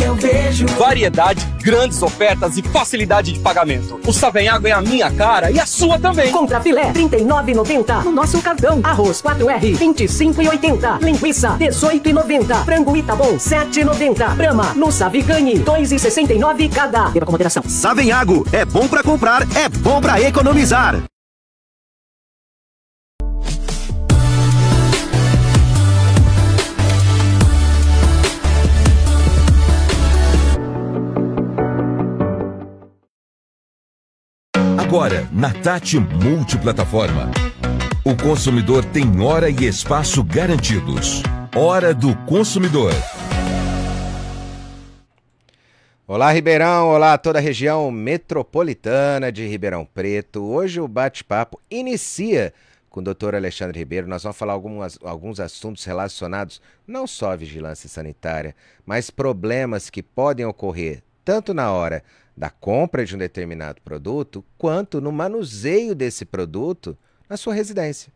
que eu vejo. Variedade, grandes ofertas e facilidade de pagamento. O Savenhago é a minha cara e a sua também. Compra filé, R$ 39,90 no nosso cartão. Arroz 4R, R$ 25,80. Linguiça, R$ 18,90. Frango Itabom, R$ 7,90. Brahma, no Savigani, R$ 2,69 cada. Beba com moderação. Savenhago, é bom pra comprar, é bom pra economizar. Agora, na Tati Multiplataforma, o consumidor tem hora e espaço garantidos. Hora do consumidor. Olá, Ribeirão. Olá, toda a região metropolitana de Ribeirão Preto. Hoje o bate-papo inicia com o Dr. Alexandre Ribeiro. Nós vamos falar alguns assuntos relacionados não só à vigilância sanitária, mas problemas que podem ocorrer tanto na hora da compra de um determinado produto, quanto no manuseio desse produto na sua residência.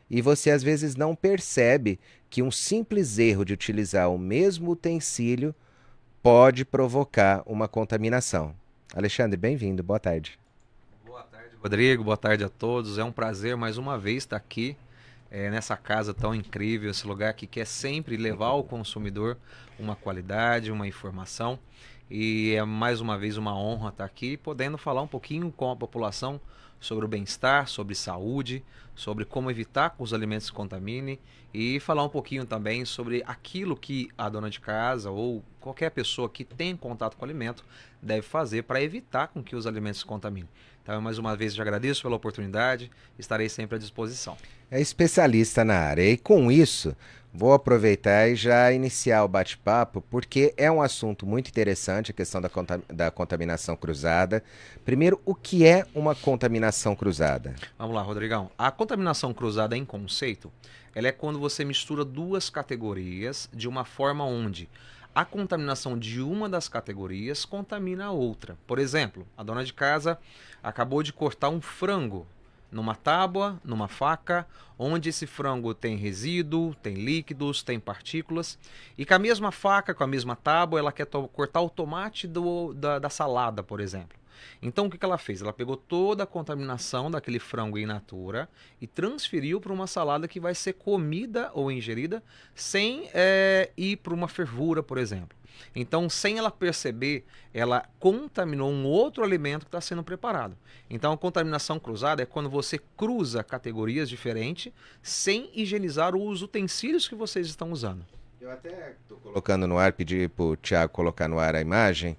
E você às vezes não percebe que um simples erro de utilizar o mesmo utensílio pode provocar uma contaminação. Alexandre, bem-vindo, boa tarde. Boa tarde, Rodrigo, boa tarde a todos. É um prazer mais uma vez estar aqui nessa casa tão incrível, esse lugar que quer sempre levar ao consumidor uma qualidade, uma informação. E é mais uma vez uma honra estar aqui, podendo falar um pouquinho com a população sobre o bem-estar, sobre saúde, sobre como evitar que os alimentos se contaminem e falar um pouquinho também sobre aquilo que a dona de casa ou qualquer pessoa que tem contato com o alimento deve fazer para evitar com que os alimentos se contaminem. Então, mais uma vez, te agradeço pela oportunidade, estarei sempre à disposição. É especialista na área e com isso vou aproveitar e já iniciar o bate-papo, porque é um assunto muito interessante, a questão da contaminação cruzada. Primeiro, o que é uma contaminação cruzada? Vamos lá, Rodrigão. A contaminação cruzada em conceito, ela é quando você mistura duas categorias de uma forma onde a contaminação de uma das categorias contamina a outra. Por exemplo, a dona de casa acabou de cortar um frango numa tábua, numa faca, onde esse frango tem resíduo, tem líquidos, tem partículas, e com a mesma faca, com a mesma tábua, ela quer cortar o tomate da salada, por exemplo. Então o que ela fez? Ela pegou toda a contaminação daquele frango in natura e transferiu para uma salada que vai ser comida ou ingerida sem ir para uma fervura, por exemplo. Então, sem ela perceber, ela contaminou um outro alimento que está sendo preparado. Então, a contaminação cruzada é quando você cruza categorias diferentes sem higienizar os utensílios que vocês estão usando. Eu até estou colocando no ar, pedi para o Thiago colocar no ar a imagem,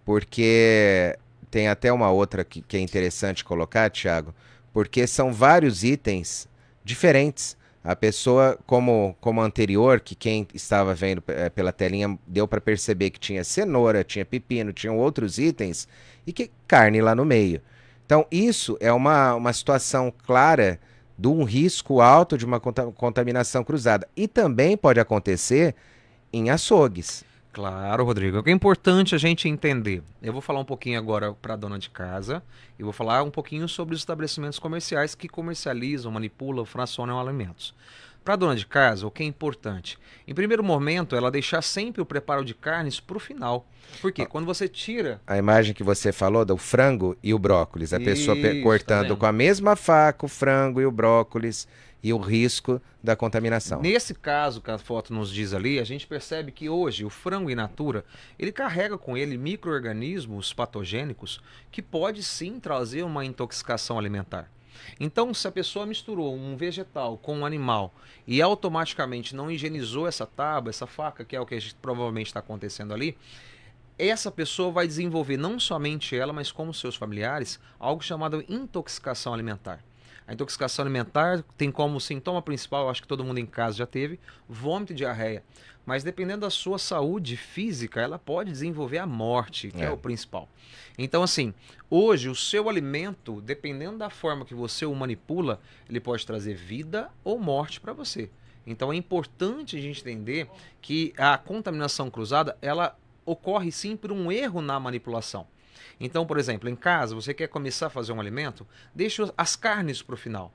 porque tem até uma outra que é interessante colocar, Thiago, porque são vários itens diferentes. A pessoa, como a anterior, que quem estava vendo pela telinha deu para perceber que tinha cenoura, tinha pepino, tinham outros itens e que carne lá no meio. Então isso é uma situação clara de um risco alto de uma contaminação cruzada. E também pode acontecer em açougues. Claro, Rodrigo. O que é importante a gente entender. Eu vou falar um pouquinho agora para a dona de casa e vou falar um pouquinho sobre os estabelecimentos comerciais que comercializam, manipulam, fracionam alimentos. Para a dona de casa, o que é importante? Em primeiro momento, ela deixar sempre o preparo de carnes para o final. Porque quando você tira... A imagem que você falou do frango e o brócolis. A pessoa cortando tá com a mesma faca o frango e o brócolis e o risco da contaminação. Nesse caso que a foto nos diz ali, a gente percebe que hoje o frango in natura, ele carrega com ele micro-organismos patogênicos que pode sim trazer uma intoxicação alimentar. Então, se a pessoa misturou um vegetal com um animal e automaticamente não higienizou essa tábua, essa faca, que é o que provavelmente está acontecendo ali, essa pessoa vai desenvolver, não somente ela, mas como seus familiares, algo chamado intoxicação alimentar. A intoxicação alimentar tem como sintoma principal, eu acho que todo mundo em casa já teve, vômito e diarreia. Mas dependendo da sua saúde física, ela pode desenvolver a morte, que é o principal. Então, assim, hoje o seu alimento, dependendo da forma que você o manipula, ele pode trazer vida ou morte para você. Então é importante a gente entender que a contaminação cruzada, ela ocorre sim por um erro na manipulação. Então, por exemplo, em casa, você quer começar a fazer um alimento, deixe as carnes para o final.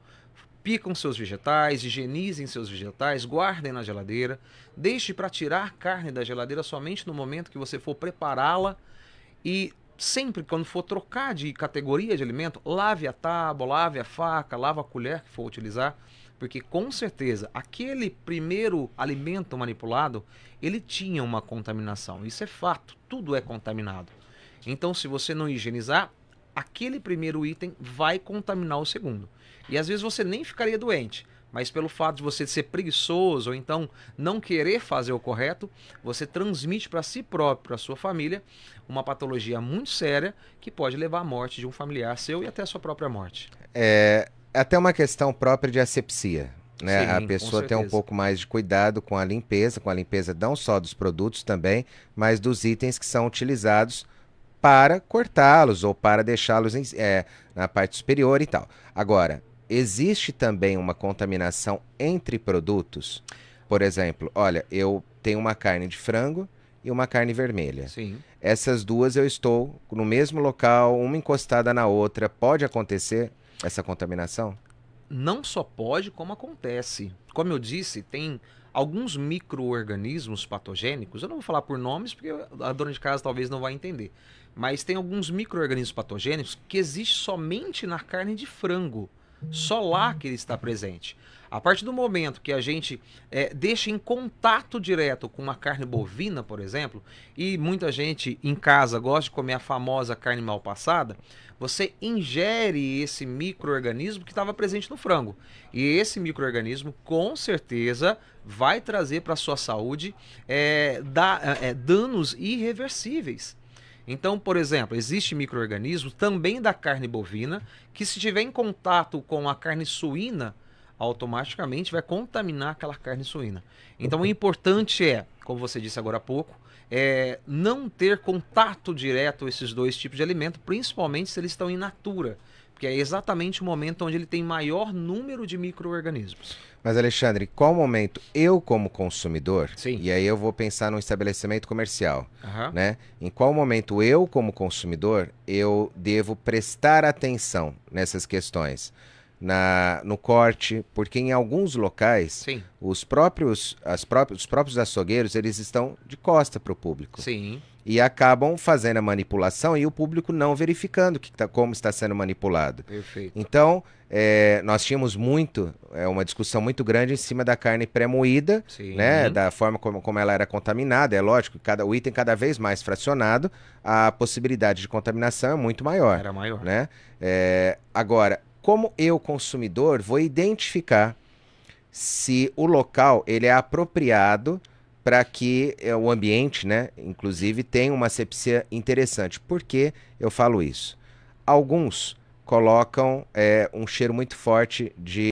Picam seus vegetais, higienizem seus vegetais, guardem na geladeira. Deixe para tirar carne da geladeira somente no momento que você for prepará-la. E sempre quando for trocar de categoria de alimento, lave a tábua, lave a faca, lave a colher que for utilizar. Porque com certeza aquele primeiro alimento manipulado, ele tinha uma contaminação. Isso é fato, tudo é contaminado. Então se você não higienizar, aquele primeiro item vai contaminar o segundo. E às vezes você nem ficaria doente, mas pelo fato de você ser preguiçoso ou então não querer fazer o correto, você transmite para si próprio, para sua família, uma patologia muito séria que pode levar à morte de um familiar seu e até a sua própria morte. É até uma questão própria de asepsia, né? Sim, a pessoa tem um pouco mais de cuidado com a limpeza não só dos produtos também, mas dos itens que são utilizados para cortá-los ou para deixá-los na parte superior e tal. Agora, existe também uma contaminação entre produtos? Por exemplo, olha, eu tenho uma carne de frango e uma carne vermelha. Sim. Essas duas eu estou no mesmo local, uma encostada na outra. Pode acontecer essa contaminação? Não só pode, como acontece. Como eu disse, tem alguns micro-organismos patogênicos. Eu não vou falar por nomes, porque a dona de casa talvez não vai entender. Mas tem alguns micro-organismos patogênicos que existem somente na carne de frango. Só lá que ele está presente. A partir do momento que a gente deixa em contato direto com uma carne bovina, por exemplo, e muita gente em casa gosta de comer a famosa carne mal passada, você ingere esse micro-organismo que estava presente no frango. E esse micro-organismo, com certeza, vai trazer para a sua saúde danos irreversíveis. Então, por exemplo, existe micro-organismos também da carne bovina que, se estiver em contato com a carne suína, automaticamente vai contaminar aquela carne suína. Então, o importante como você disse agora há pouco, não ter contato direto esses dois tipos de alimento, principalmente se eles estão in natura, porque é exatamente o momento onde ele tem maior número de micro-organismos. Mas, Alexandre, qual momento eu, como consumidor, Sim. e aí eu vou pensar num estabelecimento comercial, né? Em qual momento eu, como consumidor, eu devo prestar atenção nessas questões? No corte, porque em alguns locais, Sim. os próprios açougueiros, eles estão de costa para o público. Sim. E acabam fazendo a manipulação e o público não verificando como está sendo manipulado. Perfeito. Então, nós tínhamos uma discussão muito grande em cima da carne pré-moída, né, da forma como ela era contaminada. É lógico, o item cada vez mais fracionado, a possibilidade de contaminação é muito maior. Era maior. Né? Agora, como eu, consumidor, vou identificar se o local ele é apropriado para que o ambiente, né, inclusive, tenha uma asepsia interessante. Por que eu falo isso? Alguns colocam um cheiro muito forte de